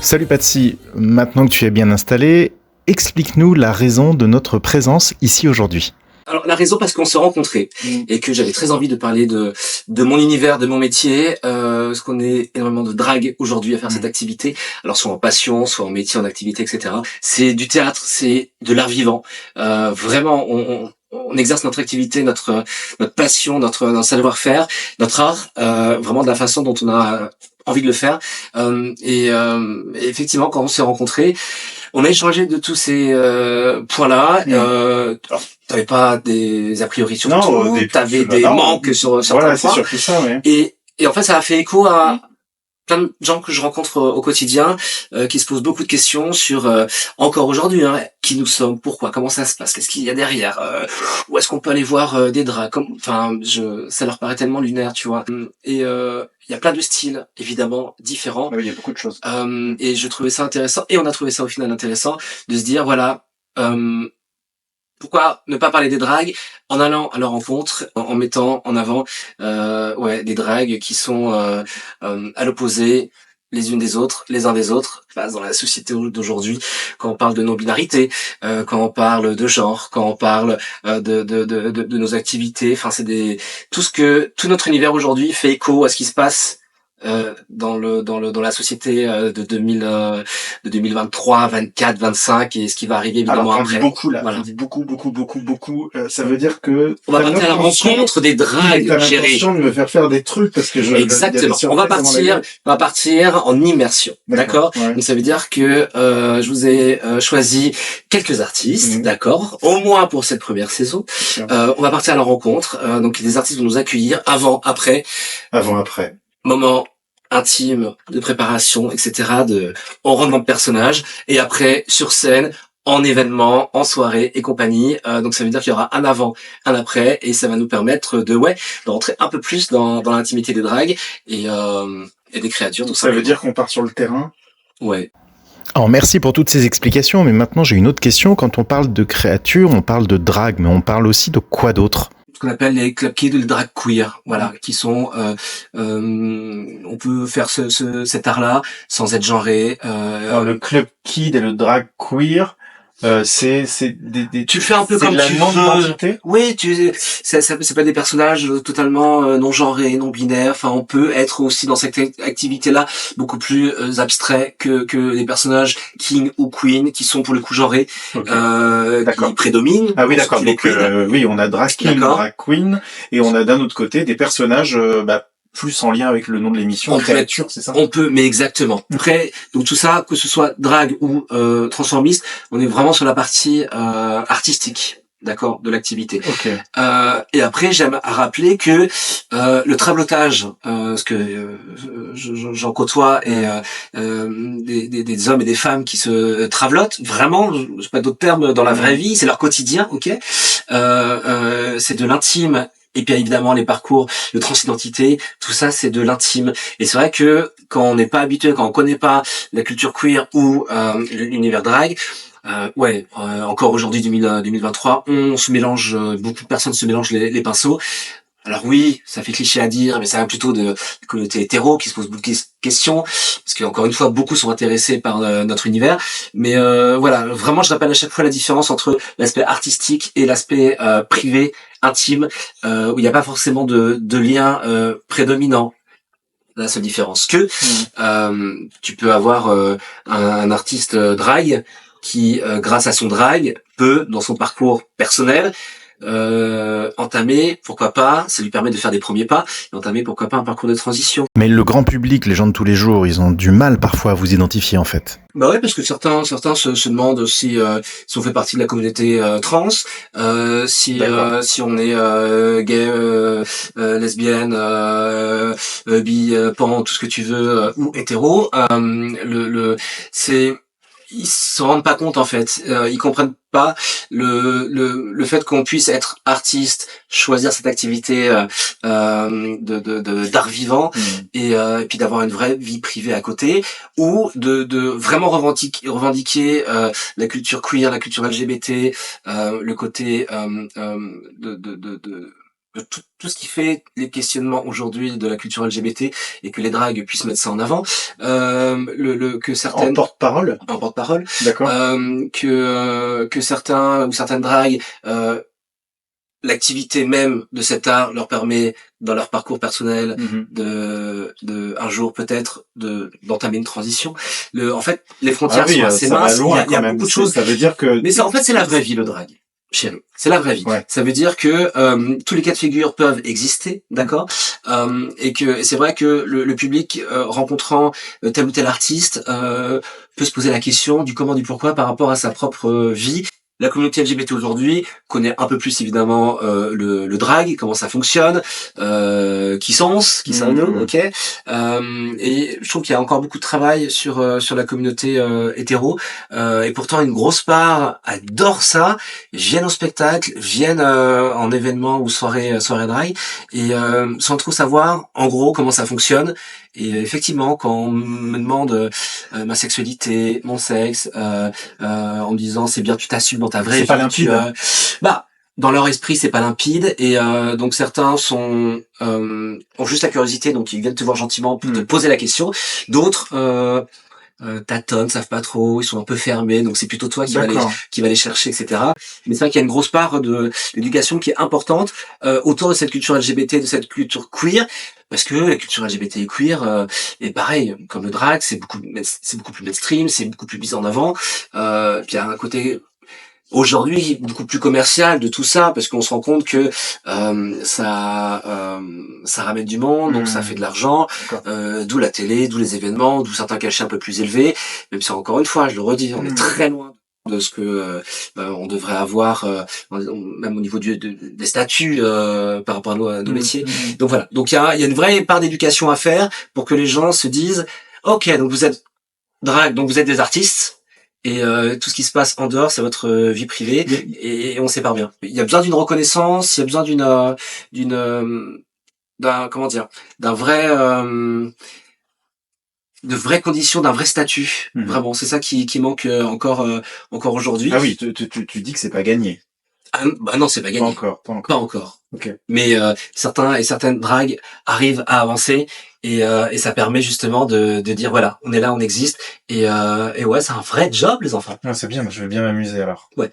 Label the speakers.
Speaker 1: Salut Patsy, maintenant que tu es bien installé, explique-nous la raison de notre présence ici aujourd'hui.
Speaker 2: Alors la raison parce qu'on s'est rencontrés et que j'avais très envie de parler de mon univers, de mon métier, parce qu'on est énormément de drague aujourd'hui à faire cette activité. Alors soit en passion, soit en métier, en activité, etc. C'est du théâtre, c'est de l'art vivant. Vraiment, on exerce notre activité, notre passion, notre savoir-faire, notre art, vraiment de la façon dont on a envie de le faire. Et effectivement, quand on s'est rencontrés, on a échangé de tous ces points-là. Alors, t'avais pas des a priori sur tout, t'avais des manques sur certains
Speaker 1: Voilà,
Speaker 2: points.
Speaker 1: c'est surtout ça, ouais.
Speaker 2: Et en fait, ça a fait écho à plein de gens que je rencontre au quotidien, qui se posent beaucoup de questions sur encore aujourd'hui, qui nous sommes, pourquoi, comment ça se passe, qu'est-ce qu'il y a derrière, où est-ce qu'on peut aller voir des draps, ça leur paraît tellement lunaire, tu vois. Et il y a plein de styles évidemment différents.
Speaker 1: Oui, il y a beaucoup de choses.
Speaker 2: Et je trouvais ça intéressant, et on a trouvé ça au final intéressant de se dire voilà. Pourquoi ne pas parler des dragues en allant à leur rencontre, en mettant en avant des dragues qui sont à l'opposé les unes des autres, les uns des autres, dans la société d'aujourd'hui, quand on parle de non-binarité, quand on parle de genre, quand on parle de nos activités, tout notre univers aujourd'hui fait écho à ce qui se passe dans la société de 2023, 24, 25 et ce qui va arriver évidemment
Speaker 1: Alors,
Speaker 2: après.
Speaker 1: beaucoup là,
Speaker 2: Voilà.
Speaker 1: on dit beaucoup. Ça veut dire que
Speaker 2: On va partir à la rencontre des dragues,
Speaker 1: t'as
Speaker 2: chérie.
Speaker 1: l'intention de me faire faire des trucs parce que
Speaker 2: Exactement. On va partir en immersion. D'accord.
Speaker 1: Ouais.
Speaker 2: Donc ça veut dire que je vous ai choisi quelques artistes, d'accord, au moins pour cette première saison. On va partir à la rencontre. Donc les artistes vont nous accueillir avant, après. Moment intime de préparation, etc. On rentre dans le personnage et après sur scène, en événement, en soirée et compagnie. Donc ça veut dire qu'il y aura un avant, un après, et ça va nous permettre de rentrer un peu plus dans l'intimité des dragues et des créatures. Donc
Speaker 1: ça veut dire qu'on part sur le terrain.
Speaker 2: Ouais.
Speaker 1: Alors merci pour toutes ces explications, mais maintenant j'ai une autre question. Quand on parle de créatures, on parle de drague, mais on parle aussi de quoi d'autre ?
Speaker 2: Ce qu'on appelle les club kids ou les drag queer, voilà, qui sont on peut faire cet art-là sans être genré.
Speaker 1: Alors, le club kid et le drag queer, c'est des
Speaker 2: tu fais un peu comme tu veux. Oui, c'est pas des personnages totalement non genrés, non binaires. Enfin, on peut être aussi dans cette activité-là beaucoup plus abstrait que les personnages king ou queen qui sont pour le coup genrés, qui prédominent.
Speaker 1: Ah oui, d'accord. Donc oui, on a drag king, drag queen, et on a d'un autre côté des personnages plus en lien avec le nom de l'émission, créature, c'est ça?
Speaker 2: On peut, mais exactement. Après, donc tout ça, que ce soit drag ou transformiste, on est vraiment sur la partie artistique, d'accord, de l'activité.
Speaker 1: Okay.
Speaker 2: Et après, j'aime rappeler que le trablotage, parce que j'en côtoie, et des hommes et des femmes qui se travlotent, vraiment, j'ai pas d'autres termes dans la vraie vie, c'est leur quotidien, ok. C'est de l'intime. Et puis évidemment les parcours de transidentité, tout ça c'est de l'intime. Et c'est vrai que quand on n'est pas habitué, quand on connaît pas la culture queer ou l'univers drag, encore aujourd'hui 2023, on se mélange, beaucoup de personnes se mélangent les pinceaux. Alors oui, ça fait cliché à dire, mais ça vient plutôt de communauté hétéro qui se pose beaucoup de questions, parce qu'encore une fois, beaucoup sont intéressés par notre univers. Mais voilà, vraiment, je rappelle à chaque fois la différence entre l'aspect artistique et l'aspect privé, intime, où il n'y a pas forcément de lien prédominant. La seule différence que tu peux avoir un artiste drag qui, grâce à son drag, peut, dans son parcours personnel, entamer, pourquoi pas, ça lui permet de faire des premiers pas, et entamer, pourquoi pas, un parcours de transition.
Speaker 1: Mais le grand public, les gens de tous les jours, ils ont du mal parfois à vous identifier en fait.
Speaker 2: Bah ouais, parce que certains se demandent si on fait partie de la communauté trans, si on est gay, lesbienne, bi, pan, tout ce que tu veux, ou hétéro. Ils se rendent pas compte en fait, ils comprennent pas le fait qu'on puisse être artiste, choisir cette activité de d'art vivant et puis d'avoir une vraie vie privée à côté, ou de vraiment revendiquer la culture queer, la culture LGBT, le côté tout ce qui fait les questionnements aujourd'hui de la culture LGBT et que les dragues puissent mettre ça en avant, que certaines
Speaker 1: en porte-parole, d'accord,
Speaker 2: que certains ou certaines dragues l'activité même de cet art leur permet, dans leur parcours personnel, de un jour peut-être d'entamer une transition. En fait, les frontières sont assez minces. Il y a beaucoup de choses.
Speaker 1: Ça veut dire que.
Speaker 2: Mais ça, en fait, c'est la vraie vie, le drag. Chez nous, c'est la vraie vie.
Speaker 1: Ouais.
Speaker 2: Ça veut dire que tous les cas de figure peuvent exister, d'accord, et que c'est vrai que le public rencontrant tel ou tel artiste peut se poser la question du comment, du pourquoi par rapport à sa propre vie. La communauté LGBT aujourd'hui connaît un peu plus évidemment le drag, comment ça fonctionne, qui sommes-nous, ok. Et je trouve qu'il y a encore beaucoup de travail sur la communauté hétéro, et pourtant une grosse part adore ça, viennent au spectacle, viennent en événements ou soirées drag, et sans trop savoir en gros comment ça fonctionne. Et effectivement, quand on me demande ma sexualité, mon sexe, en me disant c'est bien, tu t'assumes dans ta vraie vie,
Speaker 1: c'est pas limpide.
Speaker 2: Dans leur esprit c'est pas limpide, et donc certains ont juste la curiosité, donc ils viennent te voir gentiment pour te poser la question. D'autres tâtonnent, savent pas trop, ils sont un peu fermés, donc c'est plutôt toi qui va les chercher, etc. Mais c'est vrai qu'il y a une grosse part de l'éducation qui est importante autour de cette culture LGBT, de cette culture queer, parce que la culture LGBT et queer est pareil, comme le drag, c'est beaucoup plus mainstream, c'est beaucoup plus mis en avant. Puis il y a un côté aujourd'hui beaucoup plus commercial de tout ça, parce qu'on se rend compte que ça ramène du monde, donc ça fait de l'argent, d'où la télé, d'où les événements, d'où certains cachets un peu plus élevés, même si encore une fois, je le redis, on est très loin de ce que on devrait avoir, même au niveau des statuts par rapport à nos métiers. Donc voilà, donc il y a une vraie part d'éducation à faire pour que les gens se disent ok, donc vous êtes drag, donc vous êtes des artistes, et tout ce qui se passe en dehors, c'est votre vie privée, et on sépare bien. Il y a besoin d'une reconnaissance, il y a besoin d'un vrai de vraies conditions, d'un vrai statut. Vraiment, c'est ça qui manque encore aujourd'hui.
Speaker 1: Ah oui, tu dis que c'est pas gagné.
Speaker 2: Bah non, c'est pas gagné. Pas encore.
Speaker 1: Okay.
Speaker 2: Mais certains et certaines dragues arrivent à avancer, et ça permet justement de dire voilà, on est là, on existe, et ouais, c'est un vrai job, les enfants.
Speaker 1: Ah, c'est bien, je vais bien m'amuser alors.
Speaker 2: Ouais.